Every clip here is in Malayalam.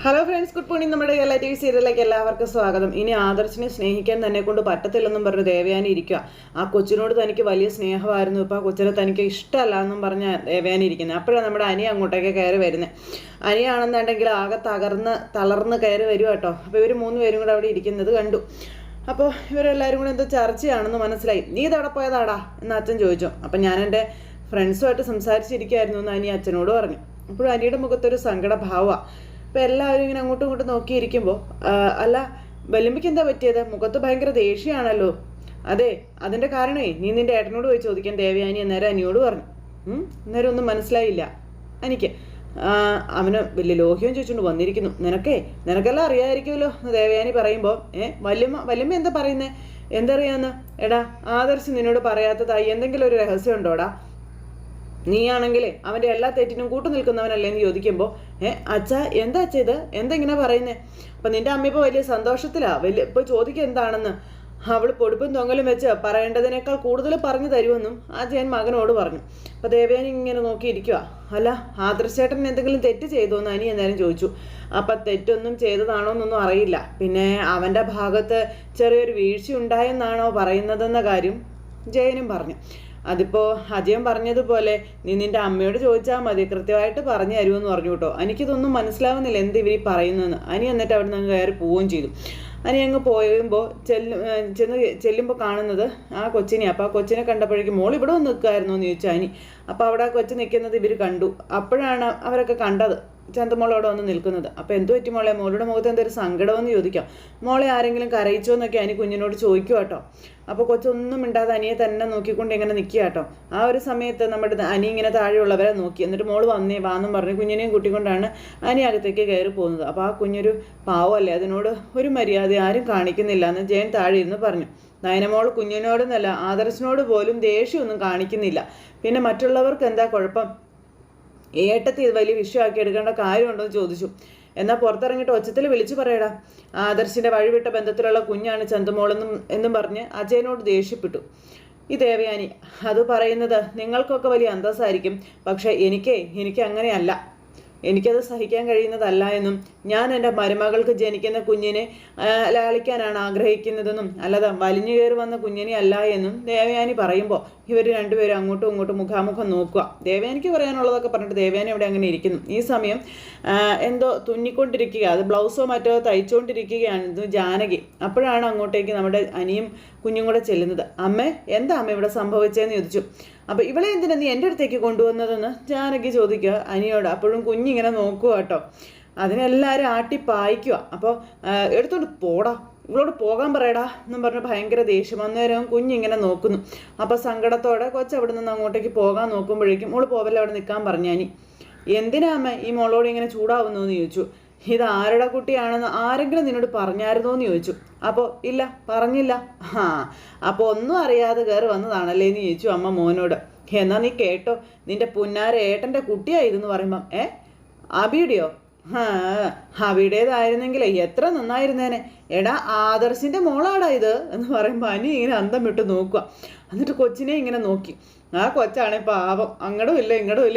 Hello friends, good morning. നമ്മുടെ എല്ലാ ടി വി സീരിയലിലേക്ക് എല്ലാവർക്കും സ്വാഗതം. ഇനി ആദർശിനെ സ്നേഹിക്കാൻ തന്നെ കൊണ്ട് പറ്റത്തില്ലെന്നും പറഞ്ഞ് ദേവയാനി ഇരിക്കുക. ആ കൊച്ചിനോട് തനിക്ക് വലിയ സ്നേഹമായിരുന്നു, ഇപ്പോൾ ആ കൊച്ചിനെ തനിക്ക് ഇഷ്ടമല്ല എന്നും പറഞ്ഞ് ദേവയാനി ഇരിക്കുന്നത്. അപ്പോഴാണ് നമ്മുടെ അനി അങ്ങോട്ടേക്ക് കയറി വരുന്നത്. അനിയാണെന്നുണ്ടെങ്കിൽ ആകെ തളർന്ന് കയറി വരും കേട്ടോ. അപ്പോൾ ഇവർ 3 പേരും കൂടെ അവിടെ ഇരിക്കുന്നത് കണ്ടു. അപ്പോൾ ഇവരെല്ലാവരും കൂടെ എന്തോ ചർച്ചയാണെന്ന് മനസ്സിലായി. നീ ഇതവിടെ പോയതാടാ എന്ന് അച്ഛൻ ചോദിച്ചു. അപ്പം ഞാൻ എൻ്റെ ഫ്രണ്ട്സുമായിട്ട് സംസാരിച്ചിരിക്കുകയായിരുന്നു എന്ന് അനി അച്ഛനോട് പറഞ്ഞു. അപ്പോഴും അനിയുടെ മുഖത്തൊരു സങ്കടഭാവമാണ്. അപ്പോൾ എല്ലാവരും ഇങ്ങനെ അങ്ങോട്ടും ഇങ്ങോട്ടും നോക്കിയിരിക്കുമ്പോൾ, അല്ല വല്യമ്മയ്ക്ക് എന്താ പറ്റിയത്? മുഖത്ത് ഭയങ്കര ദേഷ്യമാണല്ലോ. അതെ, അതിൻ്റെ കാരണമേ നീ നിൻ്റെ ഏട്ടനോട് പോയി ചോദിക്കാൻ ദേവയാനി അന്നേരം അനിയോട് പറഞ്ഞു. അന്നേരം ഒന്നും മനസ്സിലായില്ല എനിക്ക്. അവന് വലിയ ലോഹ്യം ചോദിച്ചുകൊണ്ട് വന്നിരിക്കുന്നു. നിനക്കെല്ലാം അറിയാമായിരിക്കുമല്ലോ എന്ന് ദേവയാനി പറയുമ്പോൾ, വല്യമ്മ എന്താ പറയുന്നത്? എന്തറിയാന്ന്? എടാ, ആദർശ് നിന്നോട് പറയാത്തതായി എന്തെങ്കിലും ഒരു രഹസ്യം ഉണ്ടോടാ? നീയാണെങ്കിലേ അവൻ്റെ എല്ലാ തെറ്റിനും കൂട്ടു നിൽക്കുന്നവനല്ലേ എന്ന് ചോദിക്കുമ്പോൾ, അച്ഛാ എന്താ അച്ഛാ ഇത്? എന്തെങ്ങനെ പറയുന്നേ? അപ്പം നിൻ്റെ അമ്മ ഇപ്പോൾ വലിയ സന്തോഷത്തിലാണ്. ഇപ്പോൾ ചോദിക്കുക എന്താണെന്ന്. അവൾ പൊടിപ്പും തൊങ്ങലും വെച്ച് പറയേണ്ടതിനേക്കാൾ കൂടുതൽ പറഞ്ഞു തരുമെന്നും ആ ജയൻ മകനോട് പറഞ്ഞു. അപ്പോൾ ദേവയാനി ഇങ്ങനെ നോക്കിയിരിക്കുക. അല്ല, ആദർശേട്ടൻ എന്തെങ്കിലും തെറ്റ് ചെയ്തോ എന്ന് അനി എന്തായാലും ചോദിച്ചു. അപ്പം തെറ്റൊന്നും ചെയ്തതാണോ എന്നൊന്നും അറിയില്ല. പിന്നെ അവൻ്റെ ഭാഗത്ത് ചെറിയൊരു വീഴ്ച ഉണ്ടായെന്നാണോ പറയുന്നതെന്ന കാര്യം ജയനും പറഞ്ഞു. അതിപ്പോൾ അജയൻ പറഞ്ഞതുപോലെ നീ നിൻ്റെ അമ്മയോട് ചോദിച്ചാൽ മതി, കൃത്യമായിട്ട് പറഞ്ഞു തരുമെന്ന് പറഞ്ഞു കേട്ടോ. എനിക്കിതൊന്നും മനസ്സിലാവുന്നില്ല എന്ത് ഇവർ പറയുന്നതെന്ന്. അനി എന്നിട്ട് അവിടെ നിന്ന് കയറി പോവുകയും ചെയ്തു. അനി അങ്ങ് പോയുമ്പോൾ ചെല്ലുമ്പോൾ കാണുന്നത് ആ കൊച്ചിനെ. അപ്പോൾ ആ കൊച്ചിനെ കണ്ടപ്പോഴേക്കും മോൾ ഇവിടെ വന്ന് നിൽക്കുമായിരുന്നു എന്ന് ചോദിച്ചു അനി. അപ്പോൾ അവിടെ ആ കൊച്ചു നിൽക്കുന്നത് ഇവർ കണ്ടു. അപ്പോഴാണ് അവരൊക്കെ കണ്ടത് ചന്തമോൾ അവിടെ വന്ന് നിൽക്കുന്നത്. അപ്പോൾ എന്തു പറ്റി മോളെ? മോളുടെ മുഖത്ത് എന്തൊരു സങ്കടമെന്ന് ചോദിക്കാം. മോളെ ആരെങ്കിലും കരയിച്ചോ എന്നൊക്കെ അനി കുഞ്ഞിനോട് ചോദിക്കുക കേട്ടോ. അപ്പോൾ കൊച്ചൊന്നും മിണ്ടാതെ അനിയെ തന്നെ നോക്കിക്കൊണ്ട് ഇങ്ങനെ നിൽക്കുക കേട്ടോ. ആ ഒരു സമയത്ത് നമ്മുടെ അനി ഇങ്ങനെ താഴെയുള്ളവരെ നോക്കി. എന്നിട്ട് മോൾ വാന്നും പറഞ്ഞ് കുഞ്ഞിനെയും കൂട്ടിക്കൊണ്ടാണ് അനി അകത്തേക്ക് കയറി പോകുന്നത്. അപ്പോൾ ആ കുഞ്ഞൊരു പാവമല്ലേ, അതിനോട് ഒരു മര്യാദ ആരും കാണിക്കുന്നില്ല എന്ന് ജയൻ താഴെ ഇരുന്ന് പറഞ്ഞു. നയനമോൾ കുഞ്ഞിനോടൊന്നല്ല ആദർശിനോട് പോലും ദേഷ്യമൊന്നും കാണിക്കുന്നില്ല. പിന്നെ മറ്റുള്ളവർക്ക് എന്താ കുഴപ്പം? ഏട്ടത്തി ഇത് വലിയ വിഷയമാക്കി എടുക്കേണ്ട കാര്യമുണ്ടോ എന്ന് ചോദിച്ചു. എന്നാൽ പുറത്തിറങ്ങിയിട്ട് ഒച്ചത്തിൽ വിളിച്ചു പറയടാ, ആദർശിൻ്റെ വഴിവിട്ട ബന്ധത്തിലുള്ള കുഞ്ഞാണ് ചന്തുമോളെന്നും പറഞ്ഞ് അജയനോട് ദേഷ്യപ്പെട്ടു. ഈ ദേവയാനി അത് പറയുന്നത് നിങ്ങൾക്കൊക്കെ വലിയ അന്തസ്സായിരിക്കും, പക്ഷേ എനിക്ക് അങ്ങനെയല്ല. എനിക്കത് സഹിക്കാൻ കഴിയുന്നതല്ല എന്നും ഞാൻ എൻ്റെ മരുമകൾക്ക് ജനിക്കുന്ന കുഞ്ഞിനെ ലാളിക്കാനാണ് ആഗ്രഹിക്കുന്നതെന്നും അല്ലാതെ വലിഞ്ഞു കയറി വന്ന കുഞ്ഞിനെ അല്ല എന്നും ദേവയാനി പറയുമ്പോൾ ഇവർ രണ്ടുപേരും അങ്ങോട്ടും ഇങ്ങോട്ടും മുഖാമുഖം നോക്കുക. ദേവയാനിക്ക് പറയാനുള്ളതൊക്കെ പറഞ്ഞിട്ട് ദേവയാനി അവിടെ അങ്ങനെ ഇരിക്കുന്നു. ഈ സമയം എന്തോ തുന്നിക്കൊണ്ടിരിക്കുക, അത് ബ്ലൗസോ മറ്റോ തയ്ച്ചുകൊണ്ടിരിക്കുകയാണ് ജാനകി. അപ്പോഴാണ് അങ്ങോട്ടേക്ക് നമ്മുടെ അനിയും കുഞ്ഞും കൂടെ ചെല്ലുന്നത്. അമ്മേ, എന്താ അമ്മ ഇവിടെ സംഭവിച്ചതെന്ന് ചോദിച്ചു. അപ്പോൾ ഇവളെ എന്തിനാ നീ എൻ്റെ അടുത്തേക്ക് കൊണ്ടുവന്നതെന്ന് ജാനകി ചോദിക്കുക അനിയോട്. അപ്പോഴും കുഞ്ഞിങ്ങനെ നോക്കുക കേട്ടോ. അതിനെല്ലാവരും ആട്ടിപ്പായിക്കുക. അപ്പോൾ എടുത്തോണ്ട് പോടാ, ഇവളോട് പോകാൻ പറയടാ എന്നും പറഞ്ഞ് ഭയങ്കര ദേഷ്യം. അന്നേരം കുഞ്ഞിങ്ങനെ നോക്കുന്നു. അപ്പോൾ സങ്കടത്തോടെ കൊച്ചവിടെ നിന്ന് അങ്ങോട്ടേക്ക് പോകാൻ നോക്കുമ്പോഴേക്കും മോള് പോവല്ലേ, അവിടെ നിൽക്കാൻ പറഞ്ഞു അനി. എന്തിനാ അമ്മ ഈ മോളോട് ഇങ്ങനെ ചൂടാവുന്നു എന്ന് ചോദിച്ചു. ഇത് ആരുടെ കുട്ടിയാണെന്ന് ആരെങ്കിലും നിന്നോട് പറഞ്ഞായിരുന്നോ എന്ന് ചോദിച്ചു. അപ്പോൾ ഇല്ല, പറഞ്ഞില്ല. അപ്പോൾ ഒന്നും അറിയാതെ കയറി വന്നതാണല്ലേ എന്ന് ചോദിച്ചു അമ്മ മോനോട്. എന്നാൽ നീ കേട്ടോ, നിന്റെ പുന്നാര ഏട്ടൻ്റെ കുട്ടിയായിരുന്നു പറയുമ്പം അബിയുടെയോ? അബിയുടേതായിരുന്നെങ്കിലേ എത്ര നന്നായിരുന്നേനെ. എടാ, ആദർശിൻ്റെ മോളാടാ ഇത് എന്ന് പറയുമ്പോൾ അനി ഇങ്ങനെ അന്തം വിട്ട് നോക്കുക. എന്നിട്ട് കൊച്ചിനെ ഇങ്ങനെ നോക്കി. ആ കൊച്ചാണ് പാവം, അങ്ങടും ഇല്ല എങ്ങടും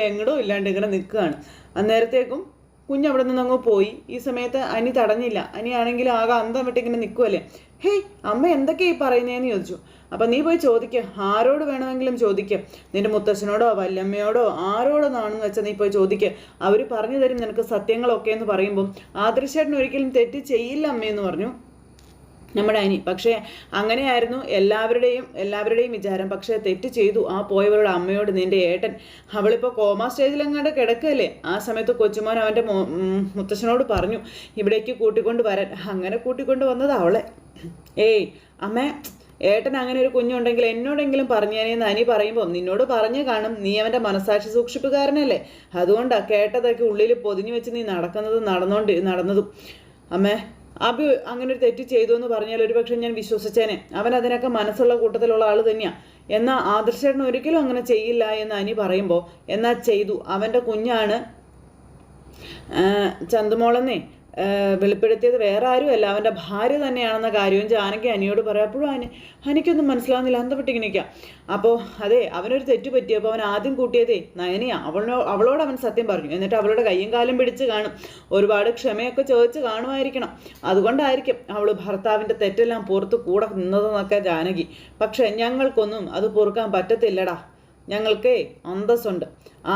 ഇല്ലാണ്ട് ഇങ്ങനെ നിൽക്കുകയാണ്. അന്നേരത്തേക്കും കുഞ്ഞവിടെ നിന്ന് അങ്ങ് പോയി. ഈ സമയത്ത് അനി തടഞ്ഞില്ല. അനിയാണെങ്കിൽ ആകെ അന്തം വിട്ടിങ്ങനെ നിൽക്കുമല്ലേ. ഹേയ് അമ്മ എന്തൊക്കെയാ ഈ പറയുന്നതെന്ന് ചോദിച്ചു. അപ്പം നീ പോയി ചോദിക്കുക, ആരോട് വേണമെങ്കിലും ചോദിക്കുക. നിന്റെ മുത്തശ്ശനോടോ വല്യമ്മയോടോ ആരോടൊന്നാണെന്ന് വെച്ചാൽ നീ പോയി ചോദിക്കുക. അവർ പറഞ്ഞു തരും നിനക്ക് സത്യങ്ങളൊക്കെ എന്ന് പറയുമ്പം ആദർശേട്ടൻ ഒരിക്കലും തെറ്റ് ചെയ്യില്ല അമ്മയെന്ന് പറഞ്ഞു നമ്മുടെ അനി. പക്ഷേ അങ്ങനെയായിരുന്നു എല്ലാവരുടെയും വിചാരം. പക്ഷേ തെറ്റ് ചെയ്തു ആ പോയവരുടെ അമ്മയോട് നിൻ്റെ ഏട്ടൻ. അവളിപ്പോൾ കോമ സ്റ്റേജിലെങ്ങാണ്ട് കിടക്കുകയല്ലേ. ആ സമയത്ത് കൊച്ചുമോൻ അവൻ്റെ മുത്തശ്ശനോട് പറഞ്ഞു ഇവിടേക്ക് കൂട്ടിക്കൊണ്ട് വരാൻ. അങ്ങനെ കൂട്ടിക്കൊണ്ട് വന്നത് അവളെ. ഏയ് അമ്മേ, ഏട്ടൻ അങ്ങനെ ഒരു കുഞ്ഞുണ്ടെങ്കിൽ എന്നോടെങ്കിലും പറഞ്ഞേനെന്ന് അനി പറയുമ്പോൾ നിന്നോട് പറഞ്ഞു കാണും. നീ അവൻ്റെ മനസാക്ഷി സൂക്ഷിപ്പുകാരനല്ലേ. അതുകൊണ്ടാണ് കേട്ടതൊക്കെ ഉള്ളിൽ പൊതിഞ്ഞു വെച്ച് നീ നടന്നതും. അമ്മേ, അബി അങ്ങനെ ഒരു തെറ്റ് ചെയ്തു എന്ന് പറഞ്ഞാൽ ഒരുപക്ഷെ ഞാൻ വിശ്വസിച്ചേനെ. അവൻ അതിനൊക്കെ മനസ്സുള്ള കൂട്ടത്തിലുള്ള ആൾ തന്നെയാണ്. എന്നാൽ ആദർശേട്ടൻ ഒരിക്കലും അങ്ങനെ ചെയ്യില്ല എന്ന് അനി പറയുമ്പോൾ എന്നാൽ ചെയ്തു. അവൻ്റെ കുഞ്ഞാണ് ചന്തുമോളെന്നേ വെളിപ്പെടുത്തിയത് വേറെ ആരുമല്ല അവൻ്റെ ഭാര്യ തന്നെയാണെന്ന കാര്യവും ജാനകി അനിയോട് പറയാം. അപ്പോഴും അനിക്കൊന്നും മനസ്സിലാവുന്നില്ല, അന്തപ്പെട്ടിങ്ങനെ നിൽക്കുക. അപ്പോൾ അതെ, അവനൊരു തെറ്റ് പറ്റിയപ്പോൾ അവൻ ആദ്യം കൂട്ടിയതേ നയനയാ. അവളോട് അവൻ സത്യം പറഞ്ഞു. എന്നിട്ട് അവളുടെ കയ്യും കാലും പിടിച്ച് കാണും, ഒരുപാട് ക്ഷമയൊക്കെ ചോദിച്ച് കാണുമായിരിക്കണം. അതുകൊണ്ടായിരിക്കും അവൾ ഭർത്താവിൻ്റെ തെറ്റെല്ലാം പുറത്ത് കൂടെ നിന്നതെന്നൊക്കെ ജാനകി. പക്ഷെ ഞങ്ങൾക്കൊന്നും അത് പൊറുക്കാൻ പറ്റത്തില്ലടാ. ഞങ്ങൾക്ക് അന്തസ്സുണ്ട്.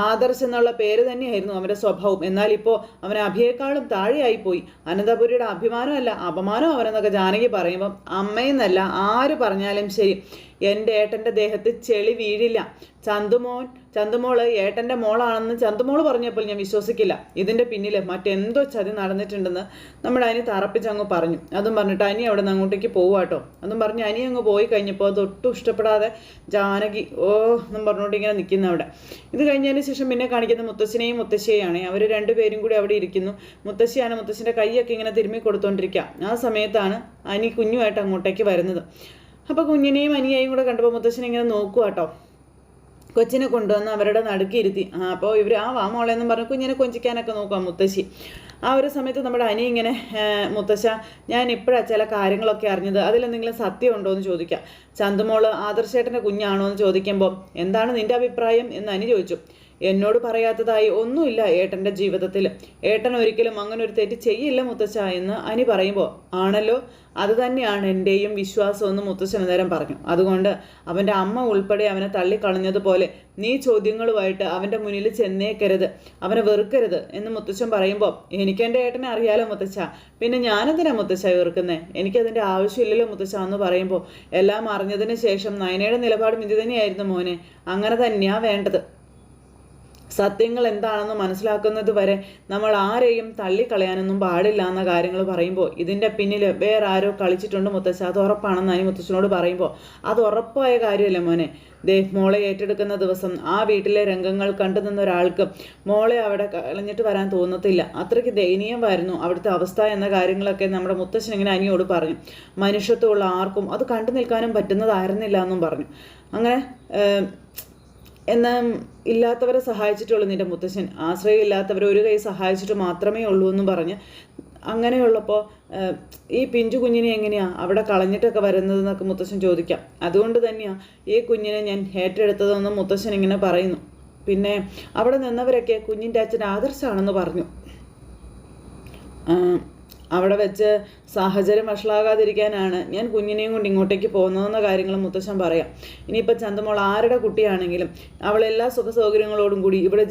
ആദർശ് എന്നുള്ള പേര് തന്നെയായിരുന്നു അവൻ്റെ സ്വഭാവം. എന്നാൽ ഇപ്പോൾ അവൻ അഭിയേക്കാളും താഴെയായിപ്പോയി. അനന്തപുരിയുടെ അഭിമാനമല്ല അപമാനം അവനെന്നൊക്കെ ജാനകി പറയുമ്പം അമ്മയെന്നല്ല ആര് പറഞ്ഞാലും ശരി, എൻ്റെ ഏട്ടൻ്റെ ദേഹത്ത് ചെളി വീഴില്ല. ചന്തുമോള് ഏട്ടൻ്റെ മോളാണെന്ന് ചന്തുമോള് പറഞ്ഞപ്പോൾ ഞാൻ വിശ്വസിക്കില്ല. ഇതിൻ്റെ പിന്നിൽ മറ്റെന്തോ ചതി നടന്നിട്ടുണ്ടെന്ന് നമ്മുടെ അനി തറപ്പിച്ചങ്ങ് പറഞ്ഞു. അതും പറഞ്ഞിട്ട് അനി അവിടെ നിന്ന് അങ്ങോട്ടേക്ക് പോവാട്ടോ. അതും പറഞ്ഞ് അനി അങ്ങ് പോയി കഴിഞ്ഞപ്പോൾ അതൊട്ടും ഇഷ്ടപ്പെടാതെ ജാനകി എന്നും പറഞ്ഞുകൊണ്ട് ഇങ്ങനെ നിൽക്കുന്ന അവിടെ. ഇത് കഴിഞ്ഞതിന് ശേഷം പിന്നെ കാണിക്കുന്ന മുത്തശ്ശനെയും മുത്തശ്ശിയെയാണ്. അവർ രണ്ടുപേരും കൂടി അവിടെ ഇരിക്കുന്നു. മുത്തശ്ശിയാണ് മുത്തശ്ശിൻ്റെ കൈയൊക്കെ ഇങ്ങനെ തിരുമ്മി കൊടുത്തുകൊണ്ടിരിക്കുക. ആ സമയത്താണ് അനി കുഞ്ഞുമായിട്ട് അങ്ങോട്ടേക്ക് വരുന്നത്. അപ്പോൾ കുഞ്ഞിനെയും അനിയെയും കൂടെ കണ്ടപ്പോൾ മുത്തശ്ശനെ ഇങ്ങനെ നോക്കുക കേട്ടോ. കൊച്ചിനെ കൊണ്ടുവന്ന് അവരുടെ നടുക്കിയിരുത്തി. അപ്പോൾ ഇവർ വാ മോളെന്നും പറഞ്ഞ് കുഞ്ഞിനെ കൊഞ്ചിക്കാനൊക്കെ നോക്കാം മുത്തശ്ശി. ആ ഒരു സമയത്ത് നമ്മുടെ അനി ഇങ്ങനെ മുത്തശ്ശ, ഞാൻ ഇപ്പോഴാണ് ചില കാര്യങ്ങളൊക്കെ അറിഞ്ഞത്, അതിലെന്തെങ്കിലും സത്യം ഉണ്ടോ എന്ന് ചോദിക്കാം. ചന്തുമോള് ആദർശേട്ടൻ്റെ കുഞ്ഞാണോ എന്ന് ചോദിക്കുമ്പോൾ എന്താണ് നിൻ്റെ അഭിപ്രായം എന്ന് അനി ചോദിച്ചു. എന്നോട് പറയാത്തതായി ഒന്നുമില്ല ഏട്ടൻ്റെ ജീവിതത്തിൽ. ഏട്ടൻ ഒരിക്കലും അങ്ങനെ ഒരു തെറ്റ് ചെയ്യില്ല മുത്തശ്ശ എന്ന് അനി പറയുമ്പോൾ ആണല്ലോ, അത് തന്നെയാണ് എൻ്റെയും വിശ്വാസമെന്ന് മുത്തശ്ശൻ നേരം പറഞ്ഞു. അതുകൊണ്ട് അവൻ്റെ അമ്മ ഉൾപ്പെടെ അവനെ തള്ളിക്കളഞ്ഞതുപോലെ നീ ചോദ്യങ്ങളുമായിട്ട് അവൻ്റെ മുന്നിൽ ചെന്നേക്കരുത്, അവനെ വെറുക്കരുത് എന്ന് മുത്തശ്ശൻ പറയുമ്പോൾ എനിക്കെൻ്റെ ഏട്ടനെ അറിയാലോ മുത്തശ്ശ, പിന്നെ ഞാനെന്തിനാ മുത്തശ്ശ വെറുക്കുന്നത്? എനിക്കതിൻ്റെ ആവശ്യമില്ലല്ലോ മുത്തശ്ശ എന്ന് പറയുമ്പോൾ എല്ലാം അറിഞ്ഞതിന് ശേഷം നയനയുടെ നിലപാടും ഇത് തന്നെയായിരുന്നു മോനെ, അങ്ങനെ തന്നെയാണ് വേണ്ടത്. സത്യങ്ങൾ എന്താണെന്ന് മനസ്സിലാക്കുന്നത് വരെ നമ്മൾ ആരെയും തള്ളിക്കളയാനൊന്നും പാടില്ല എന്ന കാര്യങ്ങൾ പറയുമ്പോൾ ഇതിൻ്റെ പിന്നിൽ വേറെ ആരോ കളിച്ചിട്ടുണ്ട് മുത്തശ്ശ, അത് ഉറപ്പാണെന്ന് അനി മുത്തശ്ശനോട് പറയുമ്പോൾ അത് ഉറപ്പായ കാര്യമല്ല മോനെ. മോളെ ഏറ്റെടുക്കുന്ന ദിവസം ആ വീട്ടിലെ രംഗങ്ങൾ കണ്ടു നിന്ന ഒരാൾക്ക് മോളെ അവിടെ കളഞ്ഞിട്ട് വരാൻ തോന്നത്തില്ല. അത്രയ്ക്ക് ദയനീയമായിരുന്നു അവിടുത്തെ അവസ്ഥ എന്ന കാര്യങ്ങളൊക്കെ നമ്മുടെ മുത്തശ്ശൻ ഇങ്ങനെ അനിയോട് പറഞ്ഞു. മനുഷ്യത്വമുള്ള ആർക്കും അത് കണ്ടു നിൽക്കാനും പറ്റുന്നതായിരുന്നില്ല എന്നും പറഞ്ഞു. അങ്ങനെ എന്നാൽ ഇല്ലാത്തവരെ സഹായിച്ചിട്ടുള്ളൂ നിൻ്റെ മുത്തശ്ശൻ, ആശ്രയമില്ലാത്തവരെ ഒരു കൈ സഹായിച്ചിട്ട് മാത്രമേ ഉള്ളൂ എന്നും പറഞ്ഞ് അങ്ങനെയുള്ളപ്പോൾ ഈ പിഞ്ചു കുഞ്ഞിനെ എങ്ങനെയാണ് അവിടെ കളഞ്ഞിട്ടൊക്കെ വരുന്നതെന്നൊക്കെ മുത്തശ്ശൻ ചോദിക്കാം. അതുകൊണ്ട് തന്നെയാണ് ഈ കുഞ്ഞിനെ ഞാൻ ഏറ്റെടുത്തതെന്നും മുത്തശ്ശൻ ഇങ്ങനെ പറയുന്നു. പിന്നെ അവിടെ നിന്നവരൊക്കെ കുഞ്ഞിൻ്റെ അച്ഛൻ ആദർശാണെന്ന് പറഞ്ഞു. അവിടെ വെച്ച് സാഹചര്യം വഷളാകാതിരിക്കാനാണ് ഞാൻ കുഞ്ഞിനെയും കൊണ്ട് ഇങ്ങോട്ടേക്ക് പോകുന്നതെന്ന കാര്യങ്ങൾ മുത്തശ്ശൻ പറയാം. ഇനിയിപ്പോൾ ചന്തമോൾ ആരുടെ കുട്ടിയാണെങ്കിലും അവളെല്ലാ സുഖ സൗകര്യങ്ങളോടും കൂടി ഇവിടെ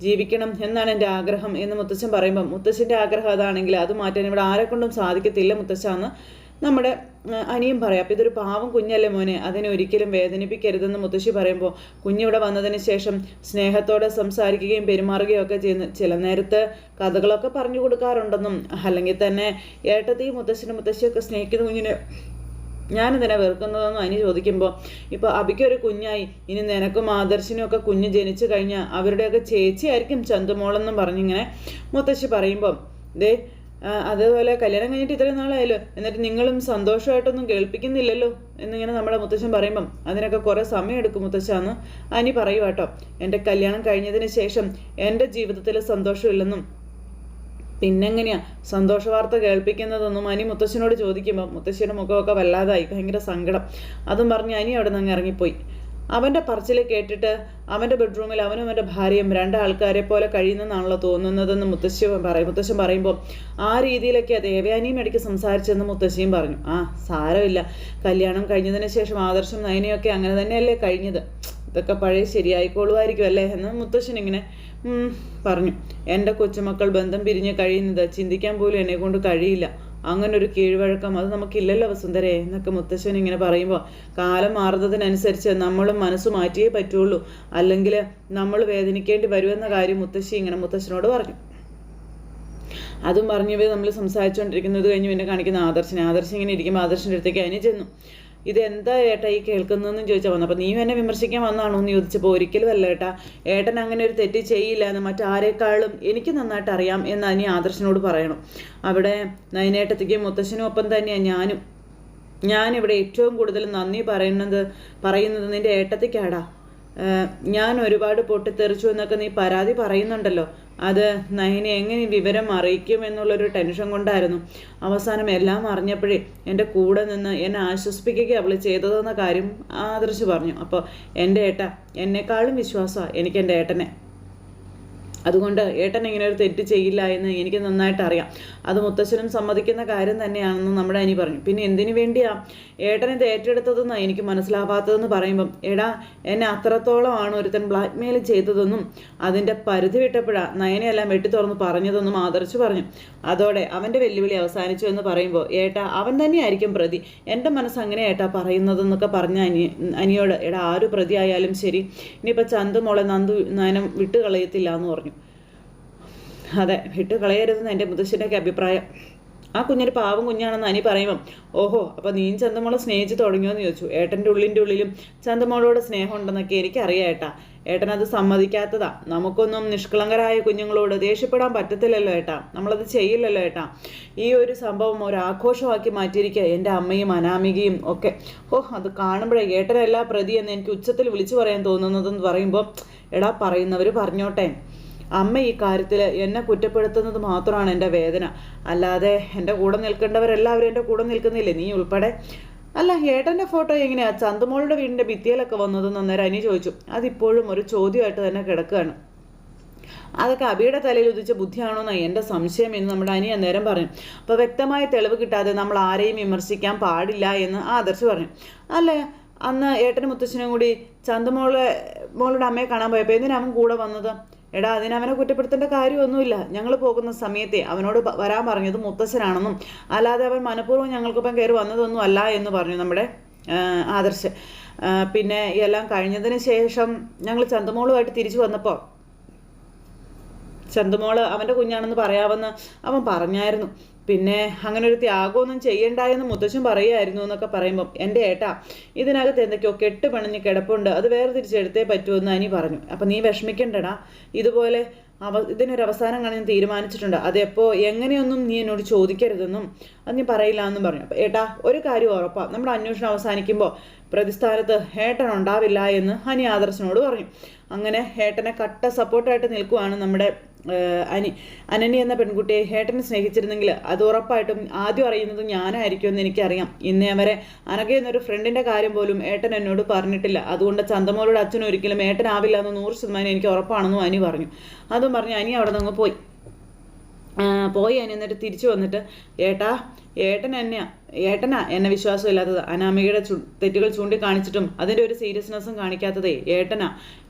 ജീവിക്കണം എന്നാണ് എൻ്റെ ആഗ്രഹം എന്ന് മുത്തശ്ശൻ പറയുമ്പം മുത്തശ്ശൻ്റെ ആഗ്രഹം അതാണെങ്കിൽ അത് മാറ്റാൻ ഇവിടെ ആരെക്കൊണ്ടും സാധിക്കത്തില്ല മുത്തശ്ശ എന്ന് നമ്മുടെ അനിയും പറയാം. അപ്പോൾ ഇതൊരു പാവം കുഞ്ഞല്ലേ മോനെ, അതിനെ ഒരിക്കലും വേദനിപ്പിക്കരുതെന്ന് മുത്തശ്ശി പറയുമ്പോൾ കുഞ്ഞിവിടെ വന്നതിന് ശേഷം സ്നേഹത്തോടെ സംസാരിക്കുകയും പെരുമാറുകയും ഒക്കെ ചെയ്യുന്നു. ചില നേരത്ത് കഥകളൊക്കെ പറഞ്ഞു കൊടുക്കാറുണ്ടെന്നും അല്ലെങ്കിൽ തന്നെ ഏട്ടത്തെയും മുത്തശ്ശിയൊക്കെ സ്നേഹിക്കുന്ന കുഞ്ഞിനെ ഞാനെന്തിനാ വെറുക്കുന്നതെന്നും അനി ചോദിക്കുമ്പോൾ ഇപ്പോൾ അബിക്കൊരു കുഞ്ഞായി, ഇനി നിനക്കും ആദർശിനും ഒക്കെ കുഞ്ഞ് ജനിച്ചു കഴിഞ്ഞാൽ അവരുടെയൊക്കെ ചേച്ചിയായിരിക്കും ചന്തുമോളെന്നും പറഞ്ഞിങ്ങനെ മുത്തശ്ശി പറയുമ്പം അതുപോലെ കല്യാണം കഴിഞ്ഞിട്ട് ഇത്രയും നാളായല്ലോ, എന്നിട്ട് നിങ്ങളും സന്തോഷമായിട്ടൊന്നും കേൾപ്പിക്കുന്നില്ലല്ലോ എന്നിങ്ങനെ നമ്മുടെ മുത്തശ്ശൻ പറയുമ്പം അതിനൊക്കെ കുറേ സമയം എടുക്കും മുത്തശ്ശ എന്ന് അനി പറയുക കേട്ടോ. എൻ്റെ കല്യാണം കഴിഞ്ഞതിന് ശേഷം എൻ്റെ ജീവിതത്തിൽ സന്തോഷമില്ലെന്നും പിന്നെങ്ങനെയാ സന്തോഷ വാർത്ത കേൾപ്പിക്കുന്നതെന്നും അനി മുത്തശ്ശനോട് ചോദിക്കുമ്പോൾ മുത്തശ്ശിയുടെ മുഖമൊക്കെ വല്ലാതായി, ഭയങ്കര സങ്കടം. അതും പറഞ്ഞ് അനി അവിടെ നിന്ന് ഇറങ്ങിപ്പോയി. അവൻ്റെ പറച്ചിൽ കേട്ടിട്ട് അവൻ്റെ ബെഡ്റൂമിൽ അവനും അവൻ്റെ ഭാര്യയും രണ്ടാൾക്കാരെ പോലെ കഴിയുന്നതെന്നാണല്ലോ തോന്നുന്നതെന്ന് മുത്തശ്ശൻ പറയുമ്പോൾ ആ രീതിയിലൊക്കെ ദേവയാനിയും ഇടയ്ക്ക് സംസാരിച്ചെന്ന് മുത്തശ്ശിയും പറഞ്ഞു. സാരമില്ല, കല്യാണം കഴിഞ്ഞതിന് ശേഷം ആദർശം നയനയൊക്കെ അങ്ങനെ തന്നെയല്ലേ കഴിഞ്ഞത്, ഇതൊക്കെ പഴയ ശരിയായിക്കോളുമായിരിക്കും അല്ലേ എന്ന് മുത്തശ്ശൻ ഇങ്ങനെ പറഞ്ഞു. എൻ്റെ കൊച്ചുമക്കൾ ബന്ധം പിരിഞ്ഞ് കഴിയുന്നത് ചിന്തിക്കാൻ പോലും എന്നെ കൊണ്ട് കഴിയില്ല, അങ്ങനൊരു കീഴ്വഴക്കം അത് നമുക്കില്ലല്ലോ വസുന്ധരേ എന്നൊക്കെ മുത്തശ്ശൻ ഇങ്ങനെ പറയുമ്പോൾ കാലം മാറുന്നതിനനുസരിച്ച് നമ്മളും മനസ്സ് മാറ്റിയേ പറ്റുള്ളൂ, അല്ലെങ്കിൽ നമ്മൾ വേദനിക്കേണ്ടി വരുമെന്ന കാര്യം മുത്തശ്ശി ഇങ്ങനെ മുത്തശ്ശനോട് പറഞ്ഞു. അതും പറഞ്ഞവ നമ്മൾ സംസാരിച്ചുകൊണ്ടിരിക്കുന്നത് കഴിഞ്ഞ് പിന്നെ കാണിക്കുന്ന ആദർശൻ ഇങ്ങനെ ഇരിക്കുമ്പോൾ ആദർശിൻ്റെ അടുത്തേക്ക് അനി ചെന്നു. ഇതെന്താ ഏട്ടാ ഈ കേൾക്കുന്നതെന്ന് ചോദിച്ചാൽ വന്നു. അപ്പോൾ നീ എന്നെ വിമർശിക്കാൻ വന്നാണോ എന്ന് ചോദിച്ചപ്പോൾ ഒരിക്കലും അല്ല ഏട്ടാ, ഏട്ടൻ അങ്ങനെ ഒരു തെറ്റ് ചെയ്യില്ല എന്ന് മറ്റാരേക്കാളും എനിക്ക് നന്നായിട്ട് അറിയാം എന്ന് അനി ആദർശനോട് പറയണം. അവിടെ നയനേട്ടത്തേക്കും മുത്തശ്ശനും ഒപ്പം തന്നെയാണ് ഞാനിവിടെ ഏറ്റവും കൂടുതൽ നന്ദി പറയുന്നത് നിൻ്റെ ഏട്ടത്തേക്കാടാ. ഞാൻ ഒരുപാട് പൊട്ടിത്തെറിച്ചു എന്നൊക്കെ നീ പരാതി പറയുന്നുണ്ടല്ലോ, അത് നയനെ എങ്ങനെ വിവരം അറിയിക്കും എന്നുള്ളൊരു ടെൻഷൻ കൊണ്ടായിരുന്നു. അവസാനം എല്ലാം അറിഞ്ഞപ്പോഴേ എൻ്റെ കൂടെ നിന്ന് എന്നെ ആശ്വസിപ്പിക്കുക അവൾ ചെയ്തതെന്ന കാര്യം ആദർശ് പറഞ്ഞു. അപ്പോൾ എൻ്റെ ഏട്ട എന്നെക്കാളും വിശ്വാസമാണ് എനിക്ക് എൻ്റെ ഏട്ടനെ. അതുകൊണ്ട് ഏട്ടൻ ഇങ്ങനെ ഒരു തെറ്റ് ചെയ്യില്ല എന്ന് എനിക്ക് നന്നായിട്ട് അറിയാം. അത് മുത്തശ്ശനും സമ്മതിക്കുന്ന കാര്യം തന്നെയാണെന്ന് നമ്മുടെ അനി പറഞ്ഞു. പിന്നെ എന്തിനു വേണ്ടിയാ ഏട്ടൻ ഇത് ഏറ്റെടുത്തതെന്നാണ് എനിക്ക് മനസ്സിലാവാത്തതെന്ന് പറയുമ്പം, എടാ എന്നെ അത്രത്തോളമാണ് ഒരുത്തൻ ബ്ലാക്ക് മെയിൽ ചെയ്തതെന്നും അതിൻ്റെ പരിധി വിട്ടപ്പോഴാണ് നയനെയെല്ലാം വെട്ടി തുറന്ന് പറഞ്ഞതെന്നും ആദർശ് പറഞ്ഞു. അതോടെ അവൻ്റെ വെല്ലുവിളി അവസാനിച്ചു എന്ന് പറയുമ്പോൾ, ഏട്ടാ അവൻ തന്നെയായിരിക്കും പ്രതി, എൻ്റെ മനസ്സ് അങ്ങനെ ഏട്ടാ പറയുന്നതെന്നൊക്കെ പറഞ്ഞ അനിയോട്, എടാ ആര് പ്രതി ആയാലും ശരി ഇനിയിപ്പോൾ ചന്തുമോളെ നയനം വിട്ടുകളയത്തില്ല എന്ന് പറഞ്ഞു. അതെ, വിട്ട് കളയരുതെന്ന് എൻ്റെ മുത്തശ്ശൻ്റെയൊക്കെ അഭിപ്രായം. ആ കുഞ്ഞൊരു പാവം കുഞ്ഞാണെന്ന് അനി പറയുമ്പം, ഓഹോ അപ്പോൾ നീ ചന്തമോളെ സ്നേഹിച്ച് തുടങ്ങിയോന്ന് ചോദിച്ചു. ഏട്ടൻ്റെ ഉള്ളിലും ചന്തമോളോട് സ്നേഹം ഉണ്ടെന്നൊക്കെ എനിക്കറിയാം ഏട്ടാ. ഏട്ടനത് സമ്മതിക്കാത്തതാ. നമുക്കൊന്നും നിഷ്കളങ്കരായ കുഞ്ഞുങ്ങളോട് ദേഷ്യപ്പെടാൻ പറ്റത്തില്ലല്ലോ ഏട്ടാ, നമ്മളത് ചെയ്യില്ലല്ലോ ഏട്ടാ. ഈ ഒരു സംഭവം ഒരു ആഘോഷമാക്കി മാറ്റിയിരിക്കുക എൻ്റെ അമ്മയും അനാമികയും ഒക്കെ. അത് കാണുമ്പോഴേ ഏട്ടനല്ല പ്രതി എന്ന് എനിക്ക് ഉച്ചത്തിൽ വിളിച്ചു പറയാൻ തോന്നുന്നതെന്ന് പറയുമ്പോൾ, എടാ പറയുന്നവർ പറഞ്ഞോട്ടെ, അമ്മ ഈ കാര്യത്തിൽ എന്നെ കുറ്റപ്പെടുത്തുന്നത് മാത്രമാണ് എൻ്റെ വേദന. അല്ലാതെ എൻ്റെ കൂടെ നിൽക്കേണ്ടവരെല്ലാവരും എൻ്റെ കൂടെ നിൽക്കുന്നില്ലേ, നീ ഉൾപ്പെടെ. അല്ല ഏട്ടൻ്റെ ഫോട്ടോ എങ്ങനെയാ ചന്തുമോളുടെ വീടിൻ്റെ ഭിത്തിയിലൊക്കെ വന്നതെന്ന് അന്നേരം അനി ചോദിച്ചു. അതിപ്പോഴും ഒരു ചോദ്യമായിട്ട് തന്നെ കിടക്കുകയാണ്. അതൊക്കെ അബിയുടെ തലയിൽ ഉദിച്ച ബുദ്ധിയാണോന്നാണ് എൻ്റെ സംശയം എന്ന് നമ്മുടെ അനി അന്നേരം പറഞ്ഞു. അപ്പോൾ വ്യക്തമായ തെളിവ് കിട്ടാതെ നമ്മൾ ആരെയും വിമർശിക്കാൻ പാടില്ല എന്ന് ആദർശ് പറഞ്ഞു. അല്ലേ അന്ന് ഏട്ടനും മുത്തശ്ശനും കൂടി മോളുടെ അമ്മയെ കാണാൻ പോയപ്പോൾ എന്തിനാ അവൻ കൂടെ വന്നത്? എടാ അതിനവനെ കുറ്റപ്പെടുത്തേണ്ട കാര്യമൊന്നുമില്ല. ഞങ്ങൾ പോകുന്ന സമയത്തെ അവനോട് വരാൻ പറഞ്ഞത് മുത്തശ്ശനാണെന്നും അല്ലാതെ അവൻ മനഃപൂർവ്വം ഞങ്ങൾക്കിപ്പം കയറി വന്നതൊന്നും അല്ല എന്ന് പറഞ്ഞു നമ്മുടെ ആദർശ്. പിന്നെ എല്ലാം കഴിഞ്ഞതിന് ശേഷം ഞങ്ങൾ ചന്തമോളുമായിട്ട് തിരിച്ചു വന്നപ്പോൾ ചന്തുമോള് അവൻ്റെ കുഞ്ഞാണെന്ന് പറയാമെന്ന് അവൻ പറഞ്ഞായിരുന്നു. പിന്നെ അങ്ങനെ ഒരു ത്യാഗമൊന്നും ചെയ്യണ്ടായെന്ന് മുത്തശ്ശൻ പറയുമായിരുന്നു എന്നൊക്കെ പറയുമ്പം, എൻ്റെ ഏട്ടാ ഇതിനകത്ത് എന്തൊക്കെയോ കെട്ട് പണിഞ്ഞ് കിടപ്പുണ്ട്, അത് വേറെ തിരിച്ചെടുത്തേ പറ്റുമെന്ന് അനി പറഞ്ഞു. അപ്പം നീ വിഷമിക്കണ്ടടാ, ഇതുപോലെ ഇതിനൊരു അവസാനം കാണാൻ തീരുമാനിച്ചിട്ടുണ്ട്. അതെപ്പോൾ എങ്ങനെയൊന്നും നീ എന്നോട് ചോദിക്കരുതെന്നും അത് നീ പറയില്ല എന്നും പറഞ്ഞു. അപ്പം ഏട്ടാ ഒരു കാര്യം ഉറപ്പാണ്, നമ്മുടെ അന്വേഷണം അവസാനിക്കുമ്പോൾ പ്രതിസ്ഥാനത്ത് ഏട്ടൻ ഉണ്ടാവില്ല എന്ന് അനി ആദർശനോട് പറഞ്ഞു. അങ്ങനെ ഏട്ടനെ കട്ട സപ്പോർട്ടായിട്ട് നിൽക്കുവാണ് നമ്മുടെ അനന്യ എന്ന പെൺകുട്ടിയെ. ഏട്ടനെ സ്നേഹിച്ചിരുന്നെങ്കിൽ അത് ഉറപ്പായിട്ടും ആദ്യം അറിയുന്നത് ഞാനായിരിക്കുമെന്ന് എനിക്കറിയാം. ഇന്നേ വരെ അനഘ എന്നൊരു ഫ്രണ്ടിൻ്റെ കാര്യം പോലും ഏട്ടൻ എന്നോട് പറഞ്ഞിട്ടില്ല. അതുകൊണ്ട് ചന്തമോളുടെ അച്ഛനും ഒരിക്കലും ഏട്ടനാവില്ല എന്ന് 100% എനിക്ക് ഉറപ്പാണെന്നും അനി പറഞ്ഞു. അതും പറഞ്ഞ് അനി അവിടെ നിന്ന് പോയി അനി എന്നിട്ട് തിരിച്ചു വന്നിട്ട്, ഏട്ടനാ എന്നെ വിശ്വാസമില്ലാത്തത്. അനാമികയുടെ തെറ്റുകൾ ചൂണ്ടിക്കാണിച്ചിട്ടും അതിൻ്റെ ഒരു സീരിയസ്നെസ്സും കാണിക്കാത്തതേ ഏട്ടനാ.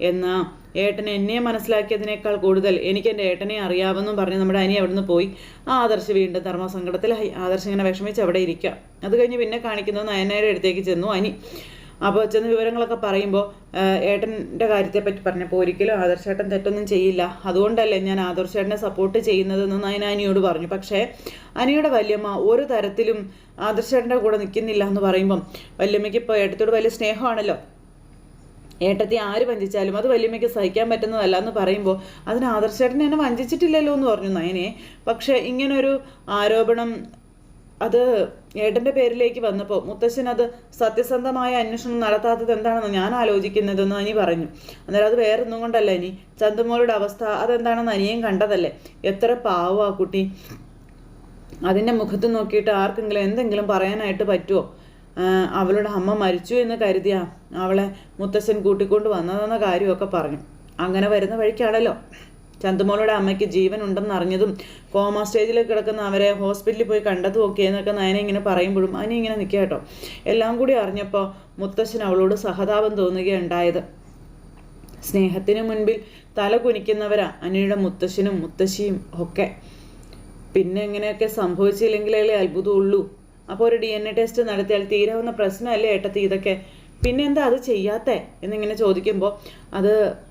എന്നാൽ ഏട്ടനെ എന്നെ മനസ്സിലാക്കിയതിനേക്കാൾ കൂടുതൽ എനിക്ക് എൻ്റെ ഏട്ടനെ അറിയാമെന്നും പറഞ്ഞ് നമ്മുടെ അനി അവിടുന്ന് പോയി. ആദർശ് വീണ്ടും ധർമ്മസങ്കടത്തിലായി. ആദർശ് ഇങ്ങനെ വിഷമിച്ച് അവിടെ ഇരിക്കുക. അത് കഴിഞ്ഞ് പിന്നെ കാണിക്കുന്നത് നയനയുടെ അടുത്തേക്ക് ചെന്നു അനി. അപ്പോൾ ചെന്ന് വിവരങ്ങളൊക്കെ പറയുമ്പോൾ ഏട്ടൻ്റെ കാര്യത്തെപ്പറ്റി പറഞ്ഞപ്പോൾ ഒരിക്കലും ആദർശേട്ടൻ തെറ്റൊന്നും ചെയ്യില്ല, അതുകൊണ്ടല്ലേ ഞാൻ ആദർശേട്ടനെ സപ്പോർട്ട് ചെയ്യുന്നതെന്ന് നയന അനിയോട് പറഞ്ഞു. പക്ഷേ അനിയുടെ വല്യമ്മ ഒരു തരത്തിലും ആദർശേട്ടൻ്റെ കൂടെ നിൽക്കുന്നില്ല എന്ന് പറയുമ്പം വല്യമ്മയ്ക്ക് ഇപ്പോൾ ഏട്ടത്തോട് വലിയ സ്നേഹമാണല്ലോ. ഏട്ടത്തി ആര് വഞ്ചിച്ചാലും അത് വല്യമ്മയ്ക്ക് സഹിക്കാൻ പറ്റുന്നതല്ല എന്ന് പറയുമ്പോൾ അതിന് ആദർശേട്ടൻ എന്നെ വഞ്ചിച്ചിട്ടില്ലല്ലോ എന്ന് പറഞ്ഞു നയനെ. പക്ഷേ ഇങ്ങനൊരു ആരോപണം അത് ഏട്ടൻ്റെ പേരിലേക്ക് വന്നപ്പോൾ മുത്തശ്ശൻ അത് സത്യസന്ധമായ അന്വേഷണം നടത്താത്തത് എന്താണെന്ന് ഞാൻ ആലോചിക്കുന്നതെന്ന് അനി പറഞ്ഞു. അന്നേരം അത് വേറൊന്നും കൊണ്ടല്ല അനി, ചന്തുമോളുടെ അവസ്ഥ അതെന്താണെന്ന് അനിയും കണ്ടതല്ലേ. എത്ര പാവം ആ കുട്ടി. അതിൻ്റെ മുഖത്ത് നോക്കിയിട്ട് ആർക്കെങ്കിലും എന്തെങ്കിലും പറയാനായിട്ട് പറ്റുമോ? അവളുടെ അമ്മ മരിച്ചു എന്ന് കരുതിയാ അവളെ മുത്തശ്ശൻ കൂട്ടിക്കൊണ്ട് വന്നതെന്ന കാര്യമൊക്കെ പറഞ്ഞു. അങ്ങനെ വരുന്ന വഴിക്കാണല്ലോ ചന്തുമോളുടെ അമ്മയ്ക്ക് ജീവൻ ഉണ്ടെന്ന് അറിഞ്ഞതും കോമ സ്റ്റേജിൽ കിടക്കുന്ന അവരെ ഹോസ്പിറ്റലിൽ പോയി കണ്ടതും ഒക്കെ എന്നൊക്കെ നയന ഇങ്ങനെ പറയുമ്പോഴും അനി ഇങ്ങനെ നിൽക്കുക കേട്ടോ. എല്ലാം കൂടി അറിഞ്ഞപ്പോൾ മുത്തശ്ശൻ അവളോട് സഹതാപം തോന്നുകയുണ്ടായത്. സ്നേഹത്തിന് മുൻപിൽ തല കുനിക്കുന്നവരാ അനിയുടെ മുത്തശ്ശനും മുത്തശ്ശിയും ഒക്കെ. പിന്നെ എങ്ങനെയൊക്കെ സംഭവിച്ചില്ലെങ്കിലേ അത്ഭുതമുള്ളൂ. അപ്പോൾ ഒരു DNA ടെസ്റ്റ് നടത്തിയാൽ തീരാവുന്ന പ്രശ്നമല്ലേ ഏട്ടത്തി ഇതൊക്കെ, പിന്നെന്താ അത് ചെയ്യാത്തേ എന്നിങ്ങനെ ചോദിക്കുമ്പോൾ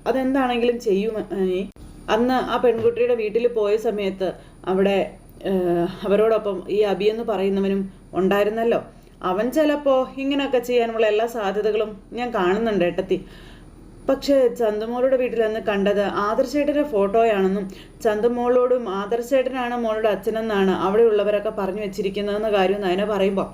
അതെന്താണെങ്കിലും ചെയ്യും അനി. അന്ന് ആ പെൺകുട്ടിയുടെ വീട്ടിൽ പോയ സമയത്ത് അവിടെ അവരോടൊപ്പം ഈ അബിയെന്ന് പറയുന്നവനും ഉണ്ടായിരുന്നല്ലോ. അവൻ ചിലപ്പോൾ ഇങ്ങനെയൊക്കെ ചെയ്യാനുള്ള എല്ലാ സാധ്യതകളും ഞാൻ കാണുന്നുണ്ട് ഏട്ടത്തി. പക്ഷേ ചന്തുമോളുടെ വീട്ടിൽ അന്ന് കണ്ടത് ആദർശേട്ടൻ്റെ ഫോട്ടോയാണെന്നും ചന്തുമോളോടും ആദർശേട്ടനാണ് മോളുടെ അച്ഛനെന്നാണ് അവിടെയുള്ളവരൊക്കെ പറഞ്ഞു വെച്ചിരിക്കുന്നതെന്ന കാര്യം നയന പറയുമ്പോൾ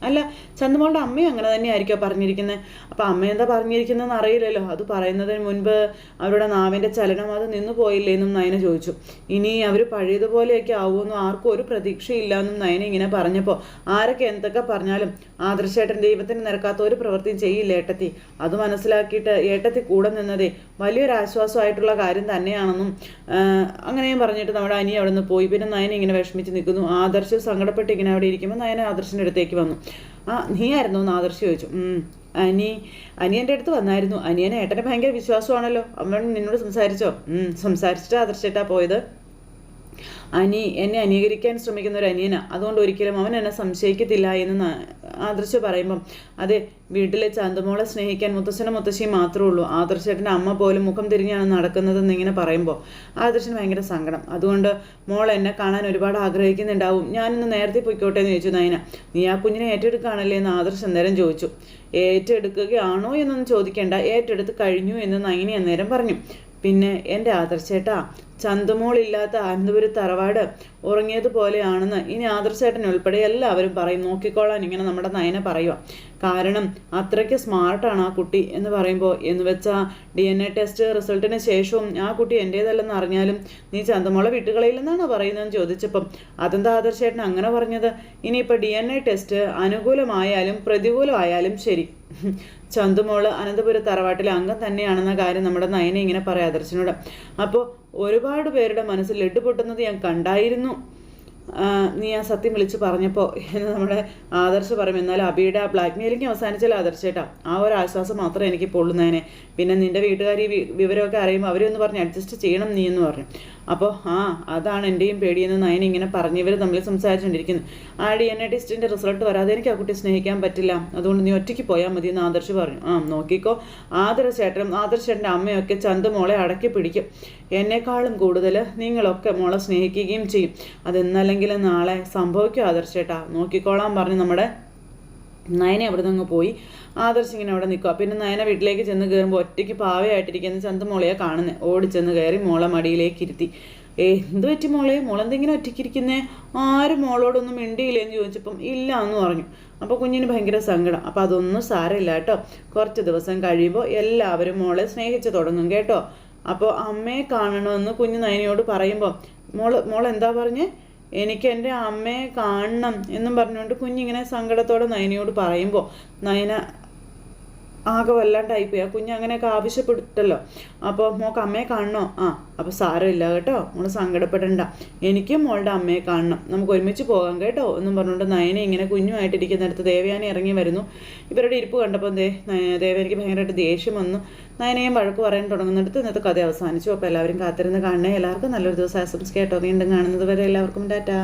അല്ല, ചന്തുമോളുടെ അമ്മയും അങ്ങനെ തന്നെയായിരിക്കോ പറഞ്ഞിരിക്കുന്നത്? അപ്പം അമ്മ എന്താ പറഞ്ഞിരിക്കുന്നതെന്ന് അറിയില്ലല്ലോ. അത് പറയുന്നതിന് മുൻപ് അവരുടെ നാവിൻ്റെ ചലനം അത് നിന്നു പോയില്ലേ എന്നും നയന ചോദിച്ചു. ഇനി അവർ പഴയതുപോലെയൊക്കെ ആവുമെന്നും ആർക്കും ഒരു പ്രതീക്ഷയില്ല എന്നും നയന ഇങ്ങനെ പറഞ്ഞപ്പോൾ ആരൊക്കെ എന്തൊക്കെ പറഞ്ഞാലും ആദർശേട്ടൻ ദൈവത്തിന് നിരക്കാത്ത ഒരു പ്രവൃത്തിയും ചെയ്യില്ല ഏട്ടത്തി. അത് മനസ്സിലാക്കിയിട്ട് ഏട്ടത്തി കൂടെ നിന്നതേ വലിയൊരു ആശ്വാസമായിട്ടുള്ള കാര്യം തന്നെയാണെന്നും അങ്ങനെയും പറഞ്ഞിട്ട് നമ്മുടെ അനി അവിടെ നിന്ന് പോയി. പിന്നെ നയന ഇങ്ങനെ വിഷമിച്ച് നിൽക്കുന്നു. ആദർശ് സങ്കടപ്പെട്ട് ഇങ്ങനെ അവിടെ ഇരിക്കുമ്പോൾ നയന ആദർശിൻ്റെ അടുത്തേക്ക് വന്നു. നീ ആയിരുന്നു എന്ന് ആദർശ് ചോദിച്ചു. അനിയൻ്റെ അടുത്ത് വന്നായിരുന്നു. അനിയനെ ഏട്ടനെ ഭയങ്കര വിശ്വാസമാണല്ലോ. അവൻ നിന്നോട് സംസാരിച്ചോ? സംസാരിച്ചിട്ട് ആദർശേട്ടാ പോയത്. എന്നെ അനുകരിക്കാൻ ശ്രമിക്കുന്ന ഒരു അനിയനാ. അതുകൊണ്ട് ഒരിക്കലും അവൻ എന്നെ സംശയിക്കത്തില്ല എന്ന് ആദർശ് പറയുമ്പം അതെ, വീട്ടിലെ ചന്തുമോളെ സ്നേഹിക്കാൻ മുത്തശ്ശനും മുത്തശ്ശിയും മാത്രമേ ഉള്ളൂ. ആദർശേട്ടൻ്റെ അമ്മ പോലും മുഖം തിരിഞ്ഞാണ് നടക്കുന്നതെന്ന് ഇങ്ങനെ പറയുമ്പോൾ ആദർശന് ഭയങ്കര സങ്കടം. അതുകൊണ്ട് മോൾ എന്നെ കാണാൻ ഒരുപാട് ആഗ്രഹിക്കുന്നുണ്ടാവും. ഞാനിന്ന് നേരത്തെ പൊയ്ക്കോട്ടെ എന്ന് ചോദിച്ചു നയന. നീ ആ കുഞ്ഞിനെ ഏറ്റെടുക്കുകയാണല്ലേ എന്ന് ആദർശ് അന്നേരം ചോദിച്ചു. ഏറ്റെടുക്കുകയാണോ എന്നൊന്നും ചോദിക്കേണ്ട, ഏറ്റെടുത്ത് കഴിഞ്ഞു എന്ന് നയനി അന്നേരം പറഞ്ഞു. പിന്നെ എൻ്റെ ആദർശേട്ടാ, ചന്തുമോളില്ലാത്ത അനന്തപുരി തറവാട് ഉറങ്ങിയതുപോലെയാണെന്ന് ഇനി ആദർശേട്ടൻ ഉൾപ്പെടെ എല്ലാവരും പറയും. നോക്കിക്കോളാൻ ഇങ്ങനെ നമ്മുടെ നയന പറയുക. കാരണം അത്രയ്ക്ക് സ്മാർട്ടാണ് ആ കുട്ടി എന്ന് പറയുമ്പോൾ, എന്ന് വെച്ചാൽ DNA ടെസ്റ്റ് റിസൾട്ടിന് ശേഷവും ആ കുട്ടി എൻ്റേതല്ലെന്ന് അറിഞ്ഞാലും നീ ചന്തുമോളെ വിട്ടുകളയില്ലെന്നാണോ പറയുന്നതെന്ന് ചോദിച്ചപ്പം അതെന്താ ആദർശേട്ടൻ അങ്ങനെ പറഞ്ഞത്? ഇനിയിപ്പോൾ DNA ടെസ്റ്റ് അനുകൂലമായാലും പ്രതികൂലമായാലും ശരി, ചന്തുമോള് അനന്തപുര തറവാട്ടിലെ അംഗം തന്നെയാണെന്ന കാര്യം നമ്മുടെ നയനെ ഇങ്ങനെ പറയാം ആദർശനോട്. അപ്പോൾ ഒരുപാട് പേരുടെ മനസ്സിൽ ലഡ്ഡു പൊട്ടുന്നത് ഞാൻ കണ്ടായിരുന്നു. നീ ആ സത്യം വിളിച്ച് പറഞ്ഞപ്പോൾ എന്ന് നമ്മുടെ ആദർശ് പറയും. എന്നാലും അബിയുടെ ആ ബ്ലാക്ക് മെയിലിംഗ് അവസാനിച്ചല്ലോ ആദർശേട്ടാ. ആ ഒരു ആശ്വാസം മാത്രമേ എനിക്ക് പൊള്ളുന്നതിനെ. പിന്നെ നിൻ്റെ വീട്ടുകാർ ഈ വിവരമൊക്കെ അറിയുമ്പോൾ അവരൊന്ന് പറഞ്ഞ് അഡ്ജസ്റ്റ് ചെയ്യണം നീ എന്ന് പറഞ്ഞു. അപ്പോൾ അതാണ് എൻ്റെയും പേടിയെന്ന് നയൻ ഇങ്ങനെ പറഞ്ഞ് ഇവർ തമ്മിൽ സംസാരിച്ചുകൊണ്ടിരിക്കുന്നു. ആ DNA ടെസ്റ്റിൻ്റെ റിസൾട്ട് വരാതെ എനിക്ക് ആ കുട്ടി സ്നേഹിക്കാൻ പറ്റില്ല. അതുകൊണ്ട് നീ ഒറ്റയ്ക്ക് പോയാൽ മതി എന്ന് ആദർശ് പറഞ്ഞു. നോക്കിക്കോ, ആദർശേട്ടൻ്റെ അമ്മയൊക്കെ ചന്തുമോളെ അടക്കി പിടിക്കും. എന്നെക്കാളും കൂടുതൽ നിങ്ങളൊക്കെ മോളെ സ്നേഹിക്കുകയും ചെയ്യും. അതെന്നല്ലെങ്കിലും നാളെ സംഭവിക്കും ആദർശേട്ടാ, നോക്കിക്കോളാൻ പറഞ്ഞ് നമ്മുടെ നയനെ അവിടെ നിന്ന് പോയി. ആദർശ് ഇങ്ങനെ അവിടെ നിൽക്കുക. പിന്നെ നയന വീട്ടിലേക്ക് ചെന്ന് കയറുമ്പോൾ ഒറ്റയ്ക്ക് പാവയായിട്ടിരിക്കുന്ന ചന്തുമോളെയാണ് കാണുന്നത്. ഓടിച്ചെന്ന് കയറി മോളെ മടിയിലേക്ക് ഇരുത്തി. എന്ത് പറ്റി മോളെന്തെങ്കിലും ഒറ്റയ്ക്കിരിക്കുന്നേ? ആരും മോളോടൊന്നും മിണ്ടിയില്ലേന്ന് ചോദിച്ചപ്പം ഇല്ല എന്ന് പറഞ്ഞു. അപ്പോൾ കുഞ്ഞിന് ഭയങ്കര സങ്കടം. അപ്പോൾ അതൊന്നും സാരമില്ല കേട്ടോ, കുറച്ച് ദിവസം കഴിയുമ്പോൾ എല്ലാവരും മോളെ സ്നേഹിച്ച് തുടങ്ങും കേട്ടോ. അപ്പോൾ അമ്മയെ കാണണമെന്ന് കുഞ്ഞ് നയനയോട് പറയുമ്പോൾ മോൾ എന്താ പറഞ്ഞേ? എനിക്ക് എൻ്റെ അമ്മയെ കാണണം എന്നും പറഞ്ഞുകൊണ്ട് കുഞ്ഞിങ്ങനെ സങ്കടത്തോടെ നയനയോട് പറയുമ്പോൾ നയന ആകെ വല്ലാണ്ടായിപ്പോയി. ആ കുഞ്ഞ് അങ്ങനെയൊക്കെ ആവശ്യപ്പെട്ടല്ലോ. അപ്പോൾ മോൾക്ക് അമ്മയെ കാണണോ? അപ്പോൾ സാരമില്ല കേട്ടോ, മോൾ സങ്കടപ്പെടണ്ട, എനിക്കും മോളുടെ അമ്മയെ കാണണം, നമുക്ക് ഒരുമിച്ച് പോകാം കേട്ടോ എന്നും പറഞ്ഞുകൊണ്ട് നയനെ ഇങ്ങനെ കുഞ്ഞുമായിട്ടിരിക്കുന്നിടത്ത് ദേവയാനി ഇറങ്ങി വരുന്നു. ഇവരുടെ ഇരിപ്പ് കണ്ടപ്പോൾ ദേവയാനിക്ക് ഭയങ്കരമായിട്ട് ദേഷ്യം വന്നു. നയനയും വഴക്ക് പറയാൻ തുടങ്ങുന്നിടത്ത് ഇന്നത്തെ കഥ അവസാനിച്ചു. അപ്പോൾ എല്ലാവരും കാത്തിരുന്ന് കാണണേ. എല്ലാവർക്കും നല്ലൊരു ദിവസം ആശംസിക്കാം കേട്ടോ. വീണ്ടും കാണുന്നത് വരെ എല്ലാവർക്കും ടാറ്റാ.